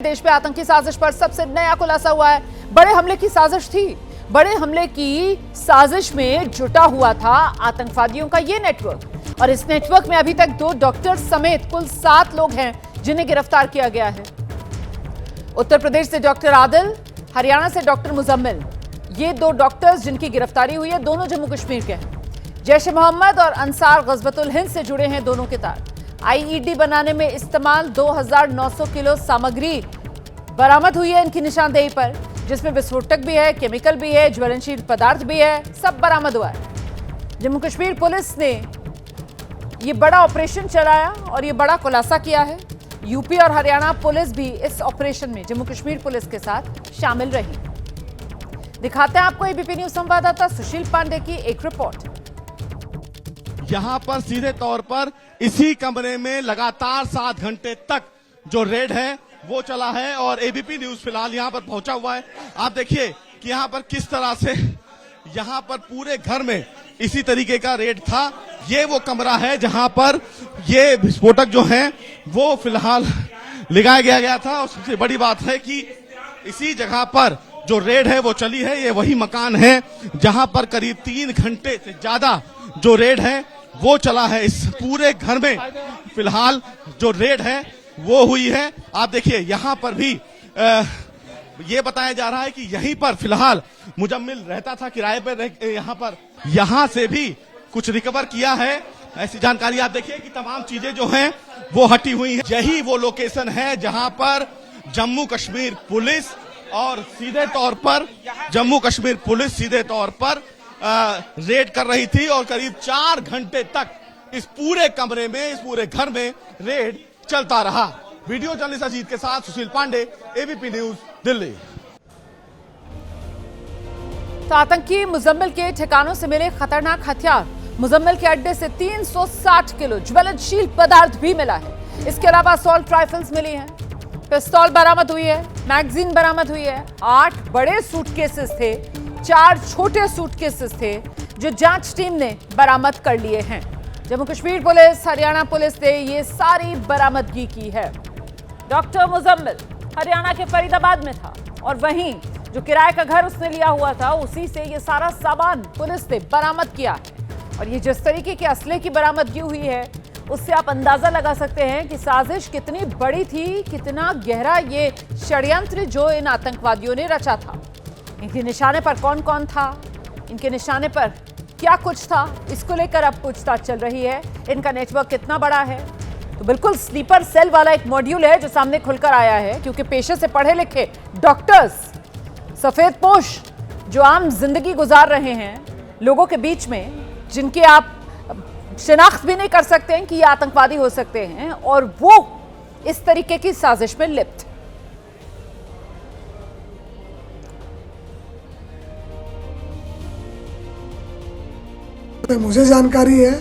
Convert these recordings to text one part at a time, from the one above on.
देश में आतंकी साजिश पर सबसे नया खुलासा हुआ है। बड़े हमले की साजिश थी। बड़े हमले की साजिश में जुटा हुआ था आतंकवादियों का ये नेटवर्क, और इस नेटवर्क में अभी तक 2 डॉक्टर समेत कुल 7 लोग हैं जिन्हें गिरफ्तार किया गया है। उत्तर प्रदेश से डॉक्टर आदिल, हरियाणा से डॉक्टर मुजम्मिल, ये 2 डॉक्टर्स जिनकी गिरफ्तारी हुई है दोनों जम्मू कश्मीर के हैं। जैश ए मोहम्मद और अंसार गजवतुल हिंद से जुड़े हैं दोनों के तार। आईईडी बनाने में इस्तेमाल 2900 किलो सामग्री बरामद हुई है इनकी निशानदेही पर, जिसमें विस्फोटक भी है, केमिकल भी है, ज्वलनशील पदार्थ भी है, सब बरामद हुआ है। जम्मू कश्मीर पुलिस ने ये बड़ा ऑपरेशन चलाया और ये बड़ा खुलासा किया है। यूपी और हरियाणा पुलिस भी इस ऑपरेशन में जम्मू कश्मीर पुलिस के साथ शामिल रही। दिखाते हैं आपको एबीपी न्यूज संवाददाता सुशील पांडे की एक रिपोर्ट। यहाँ पर सीधे तौर पर इसी कमरे में लगातार 7 घंटे तक जो रेड है वो चला है और एबीपी न्यूज फिलहाल यहाँ पर पहुंचा हुआ है। आप देखिए कि यहाँ पर किस तरह से यहाँ पर पूरे घर में इसी तरीके का रेड था। ये वो कमरा है जहाँ पर ये विस्फोटक जो है वो फिलहाल लगाया गया था, और सबसे बड़ी बात है कि इसी जगह पर जो रेड है वो चली है। ये वही मकान है जहाँ पर करीब 3 घंटे से ज्यादा जो रेड है वो चला है। इस पूरे घर में फिलहाल जो रेड है वो हुई है। आप देखिए यहाँ पर भी ये बताया जा रहा है कि यहीं पर फिलहाल मुजम्मिल रहता था किराए पर। यहाँ से भी कुछ रिकवर किया है, ऐसी जानकारी। आप देखिए कि तमाम चीजें जो हैं वो हटी हुई हैं। यही वो लोकेशन है जहां पर जम्मू कश्मीर पुलिस और सीधे तौर पर जम्मू कश्मीर पुलिस सीधे तौर पर रेड कर रही थी, और करीब 4 घंटे तक इस पूरे कमरे में, इस पूरे घर में रेड चलता रहा। वीडियो जर्नलिस्ट अजीत के साथ सुशील पांडे, एबीपी न्यूज, दिल्ली। तो आतंकी मुजम्मिल के ठिकानों से मिले खतरनाक हथियार। मुजम्मिल के अड्डे से 360 किलो ज्वलनशील पदार्थ भी मिला है। इसके अलावा असॉल्ट राइफल्स मिली हैं, पिस्तौल बरामद हुई है, मैगजीन बरामद हुई है। 8 बड़े सूटकेसेस थे, 4 छोटे सूटकेसेस थे जो जांच टीम ने बरामद कर लिए हैं। जम्मू कश्मीर पुलिस, हरियाणा पुलिस ने ये सारी बरामदगी की है। डॉक्टर मुजम्मिल हरियाणा के फरीदाबाद में था, और वहीं जो किराए का घर उसने लिया हुआ था उसी से ये सारा सामान पुलिस ने बरामद किया है। और ये जिस तरीके के असले की बरामदगी हुई है उससे आप अंदाजा लगा सकते हैं कि साजिश कितनी बड़ी थी, कितना गहरा ये षड्यंत्र जो इन आतंकवादियों ने रचा था। इनके निशाने पर कौन कौन था, इनके निशाने पर क्या कुछ था, इसको लेकर अब पूछताछ चल रही है। इनका नेटवर्क कितना बड़ा है, तो बिल्कुल स्लीपर सेल वाला एक मॉड्यूल है जो सामने खुलकर आया है, क्योंकि पेशे से पढ़े लिखे डॉक्टर्स, सफेद पोश जो आम जिंदगी गुजार रहे हैं लोगों के बीच में, जिनके आप शिनाख्त भी नहीं कर सकते हैं कि ये आतंकवादी हो सकते हैं, और वो इस तरीके की साजिश में लिप्त। मुझे जानकारी है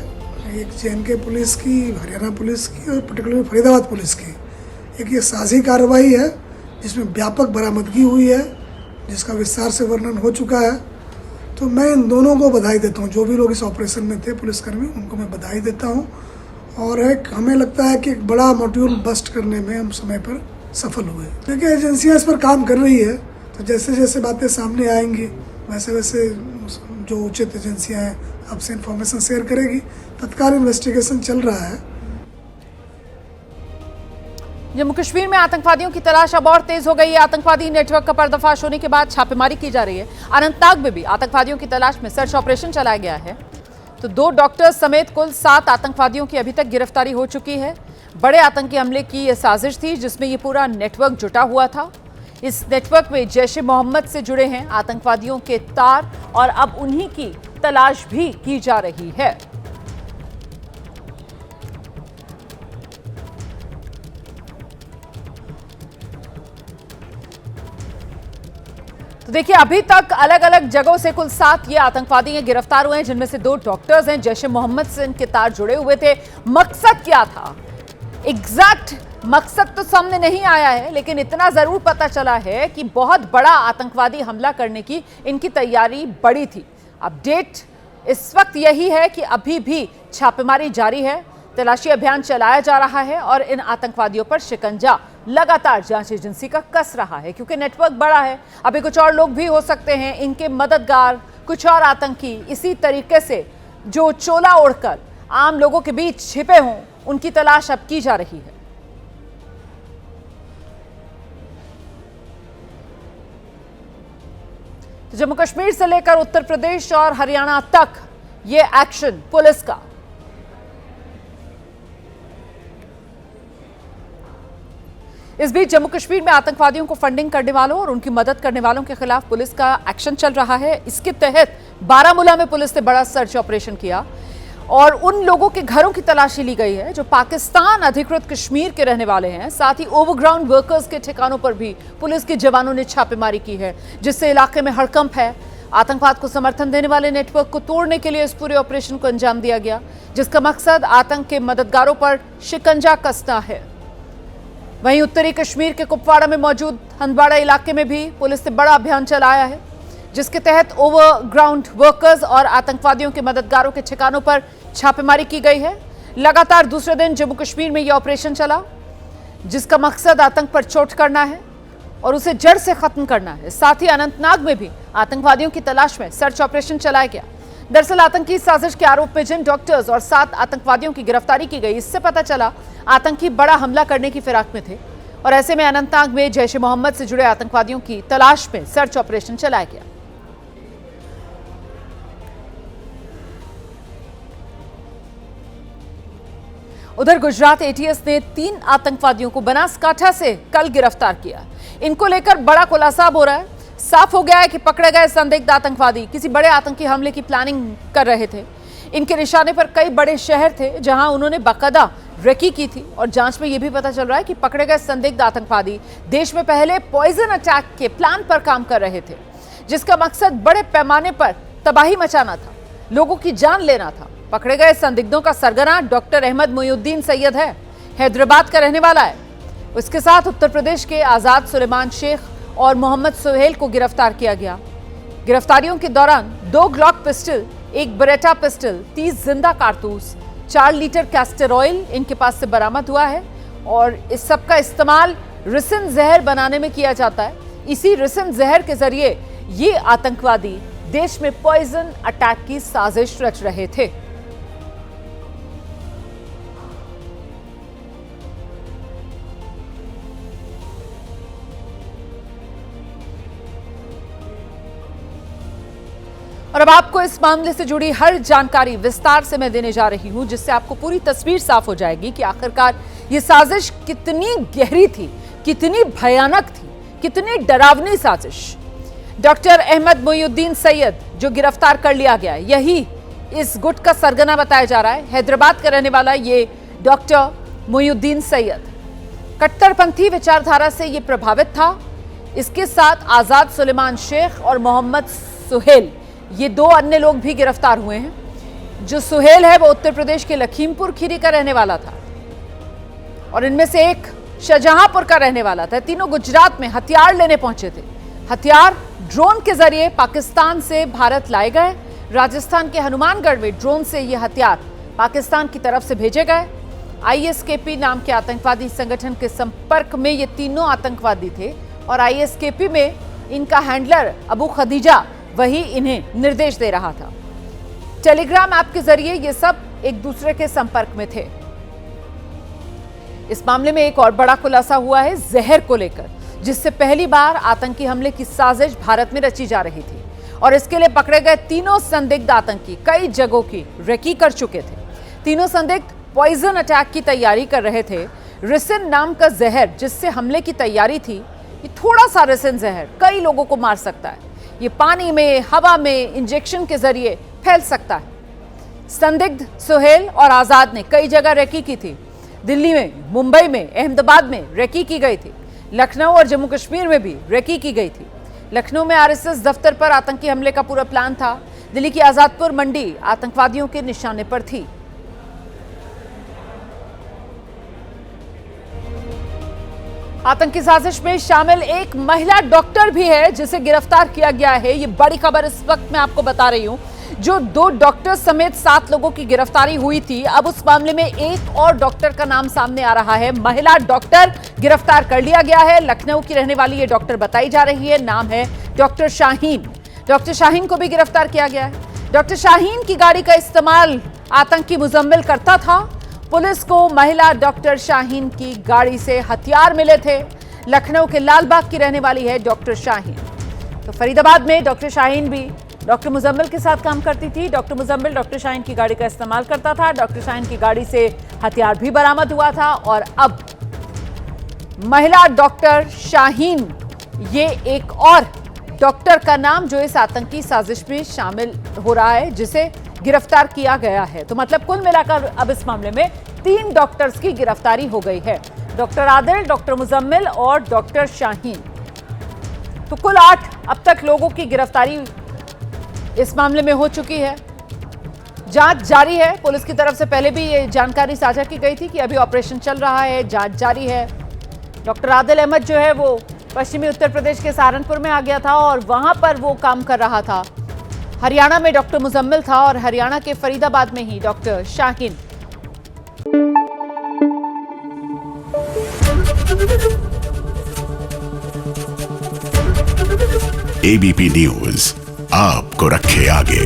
एक जेएनके पुलिस की, हरियाणा पुलिस की और पर्टिकुलर फरीदाबाद पुलिस की एक ये साझी कार्रवाई है जिसमें व्यापक बरामदगी हुई है, जिसका विस्तार से वर्णन हो चुका है। तो मैं इन दोनों को बधाई देता हूँ, जो भी लोग इस ऑपरेशन में थे पुलिसकर्मी, उनको मैं बधाई देता हूँ। और एक हमें लगता है कि एक बड़ा मॉड्यूल बस्ट करने में हम समय पर सफल हुए। देखिए एजेंसियाँ इस पर काम कर रही है, तो जैसे जैसे बातें सामने आएंगी वैसे वैसे जो उचित एजेंसियाँ हैं आपसे इंफॉर्मेशन शेयर करेगी। तत्काल इन्वेस्टिगेशन चल रहा है। जम्मू कश्मीर में आतंकवादियों की तलाश अब और तेज हो गई है। आतंकवादी नेटवर्क का पर्दाफाश होने के बाद छापेमारी की जा रही है। अनंतनाग में भी आतंकवादियों की तलाश में सर्च ऑपरेशन चलाया गया है। तो 2 डॉक्टर्स समेत कुल 7 आतंकवादियों की अभी तक गिरफ्तारी हो चुकी है। बड़े आतंकी हमले की यह साजिश थी जिसमें यह पूरा नेटवर्क जुटा हुआ था। इस नेटवर्क में जैश ए मोहम्मद से जुड़े हैं आतंकवादियों के तार, और अब उन्हीं की तलाश भी की जा रही है। तो देखिए अभी तक अलग अलग जगहों से कुल 7 ये आतंकवादी गिरफ्तार हुए हैं, जिनमें से 2 डॉक्टर्स हैं। जैश ए मोहम्मद से इनके तार जुड़े हुए थे। मकसद क्या था, एग्जैक्ट मकसद तो सामने नहीं आया है, लेकिन इतना जरूर पता चला है कि बहुत बड़ा आतंकवादी हमला करने की इनकी तैयारी बड़ी थी। अपडेट इस वक्त यही है कि अभी भी छापेमारी जारी है, तलाशी अभियान चलाया जा रहा है और इन आतंकवादियों पर शिकंजा लगातार जांच एजेंसी का कस रहा है, क्योंकि नेटवर्क बड़ा है। अभी कुछ और लोग भी हो सकते हैं इनके मददगार, कुछ और आतंकी इसी तरीके से जो चोला ओढ़कर आम लोगों के बीच छिपे हों, उनकी तलाश अब की जा रही है। तो जम्मू कश्मीर से लेकर उत्तर प्रदेश और हरियाणा तक ये एक्शन पुलिस का। इस बीच जम्मू कश्मीर में आतंकवादियों को फंडिंग करने वालों और उनकी मदद करने वालों के खिलाफ पुलिस का एक्शन चल रहा है। इसके तहत बारामूला में पुलिस ने बड़ा सर्च ऑपरेशन किया और उन लोगों के घरों की तलाशी ली गई है जो पाकिस्तान अधिकृत कश्मीर के रहने वाले हैं। साथ ही ओवरग्राउंड वर्कर्स के ठिकानों पर भी पुलिस के जवानों ने छापेमारी की है, जिससे इलाके में हड़कंप है। आतंकवाद को समर्थन देने वाले नेटवर्क को तोड़ने के लिए इस पूरे ऑपरेशन को अंजाम दिया गया, जिसका मकसद आतंक के मददगारों पर शिकंजा कसना है। वहीं उत्तरी कश्मीर के कुपवाड़ा में मौजूद हंदवाड़ा इलाके में भी पुलिस ने बड़ा अभियान चलाया है, जिसके तहत ओवरग्राउंड वर्कर्स और आतंकवादियों के मददगारों के ठिकानों पर छापेमारी की गई है। लगातार दूसरे दिन जम्मू कश्मीर में यह ऑपरेशन चला, जिसका मकसद आतंक पर चोट करना है और उसे जड़ से खत्म करना है। साथ ही अनंतनाग में भी आतंकवादियों की तलाश में सर्च ऑपरेशन चलाया गया। दरअसल आतंकी साजिश के आरोप में जिन डॉक्टर्स और 7 आतंकवादियों की गिरफ्तारी की गई, इससे पता चला आतंकी बड़ा हमला करने की फिराक में थे और ऐसे में अनंतनाग में जैश ए मोहम्मद से जुड़े आतंकवादियों की तलाश में सर्च ऑपरेशन चलाया गया। उधर गुजरात एटीएस ने 3 आतंकवादियों को बनासकांठा से कल गिरफ्तार किया। इनको लेकर बड़ा खुलासा हो रहा है। साफ हो गया है कि पकड़े गए संदिग्ध आतंकवादी किसी बड़े आतंकी हमले की प्लानिंग कर रहे थे। इनके निशाने पर कई बड़े शहर थे जहां उन्होंने बाकायदा रेकी की थी और जांच में यह भी पता चल रहा है कि पकड़े गए संदिग्ध आतंकवादी देश में पहले पॉइजन अटैक के प्लान पर काम कर रहे थे, जिसका मकसद बड़े पैमाने पर तबाही मचाना था, लोगों की जान लेना था। पकड़े गए संदिग्धों का सरगना डॉक्टर अहमद मोइनुद्दीन सैयद है, हैदराबाद का रहने वाला है। उसके साथ उत्तर प्रदेश के आजाद सुलेमान शेख और मोहम्मद सुहेल को गिरफ्तार किया गया। गिरफ्तारियों के दौरान 2 ग्लॉक पिस्टल, 1 बरेटा पिस्टल, 30 जिंदा कारतूस, 4 लीटर कैस्टर ऑयल इनके पास से बरामद हुआ है और इस सब का इस्तेमाल रिसिन जहर बनाने में किया जाता है। इसी रिसिन जहर के जरिए ये आतंकवादी देश में पॉइजन अटैक की साजिश रच रहे थे। और अब आपको इस मामले से जुड़ी हर जानकारी विस्तार से मैं देने जा रही हूं, जिससे आपको पूरी तस्वीर साफ हो जाएगी कि आखिरकार ये साजिश कितनी गहरी थी, कितनी भयानक थी, कितनी डरावनी साजिश। डॉक्टर अहमद मोइनुद्दीन सैयद जो गिरफ्तार कर लिया गया है, यही इस गुट का सरगना बताया जा रहा है। हैदराबाद का रहने वाला ये डॉक्टर मोइनुद्दीन सैयद कट्टरपंथी विचारधारा से ये प्रभावित था। इसके साथ आजाद सुलेमान शेख और मोहम्मद सुहेल, ये 2 अन्य लोग भी गिरफ्तार हुए हैं। जो सुहेल है वो उत्तर प्रदेश के लखीमपुर खीरी का रहने वाला था और इनमें से एक शाहजहांपुर का रहने वाला था। तीनों गुजरात में हथियार लेने पहुंचे थे। हथियार ड्रोन के जरिए पाकिस्तान से भारत लाए गए। राजस्थान के हनुमानगढ़ में ड्रोन से ये हथियार पाकिस्तान की तरफ से भेजे गए। आईएसकेपी नाम के आतंकवादी संगठन के संपर्क में ये तीनों आतंकवादी थे और आईएसकेपी में इनका हैंडलर अबू खदीजा वही इन्हें निर्देश दे रहा था। टेलीग्राम ऐप के जरिए ये सब एक दूसरे के संपर्क में थे। इस मामले में एक और बड़ा खुलासा हुआ है जहर को लेकर, जिससे पहली बार आतंकी हमले की साजिश भारत में रची जा रही थी और इसके लिए पकड़े गए तीनों संदिग्ध आतंकी कई जगहों की रेकी कर चुके थे। तीनों संदिग्ध पॉइजन अटैक की तैयारी कर रहे थे। रिसिन नाम का जहर जिससे हमले की तैयारी थी, ये थोड़ा सा रिसिन जहर कई लोगों को मार सकता है। ये पानी में, हवा में इंजेक्शन के जरिए फैल सकता है। संदिग्ध सुहेल और आजाद ने कई जगह रेकी की थी। दिल्ली में, मुंबई में, अहमदाबाद में रेकी की गई थी। लखनऊ और जम्मू कश्मीर में भी रेकी की गई थी। लखनऊ में आरएसएस दफ्तर पर आतंकी हमले का पूरा प्लान था। दिल्ली की आजादपुर मंडी आतंकवादियों के निशाने पर थी। आतंकी साजिश में शामिल एक महिला डॉक्टर भी है जिसे गिरफ्तार किया गया है। ये बड़ी खबर इस वक्त मैं आपको बता रही हूं। जो 2 डॉक्टर समेत 7 लोगों की गिरफ्तारी हुई थी, अब उस मामले में एक और डॉक्टर का नाम सामने आ रहा है। महिला डॉक्टर गिरफ्तार कर लिया गया है। लखनऊ की रहने वाली ये डॉक्टर बताई जा रही है। नाम है डॉक्टर शाहीन। डॉक्टर शाहीन को भी गिरफ्तार किया गया है। डॉक्टर शाहीन की गाड़ी का इस्तेमाल आतंकी मुजम्मिल करता था। पुलिस को महिला डॉक्टर शाहीन की गाड़ी से हथियार मिले थे। लखनऊ के लालबाग की रहने वाली है डॉक्टर शाहीन। तो फरीदाबाद में डॉक्टर शाहीन भी डॉक्टर मुजम्मिल के साथ काम करती थी। डॉक्टर मुजम्मिल डॉक्टर शाहीन की गाड़ी का इस्तेमाल करता था। डॉक्टर शाहीन की गाड़ी से हथियार भी बरामद हुआ था। और अब महिला डॉक्टर शाहीन, ये एक और डॉक्टर का नाम जो इस आतंकी साजिश में शामिल हो रहा है, जिसे गिरफ्तार किया गया है। तो मतलब कुल मिलाकर अब इस मामले में 3 डॉक्टर्स की गिरफ्तारी हो गई है। डॉक्टर आदिल, डॉक्टर मुजम्मिल और डॉक्टर शाहीन। तो कुल 8 अब तक लोगों की गिरफ्तारी इस मामले में हो चुकी है। जांच जारी है। पुलिस की तरफ से पहले भी ये जानकारी साझा की गई थी कि अभी ऑपरेशन चल रहा है, जांच जारी है। डॉक्टर आदिल अहमद जो है वो पश्चिमी उत्तर प्रदेश के सहारनपुर में आ गया था और वहां पर वो काम कर रहा था। हरियाणा में डॉक्टर मुजम्मिल था और हरियाणा के फरीदाबाद में ही डॉक्टर शाहीन। एबीपी न्यूज आपको रखे आगे।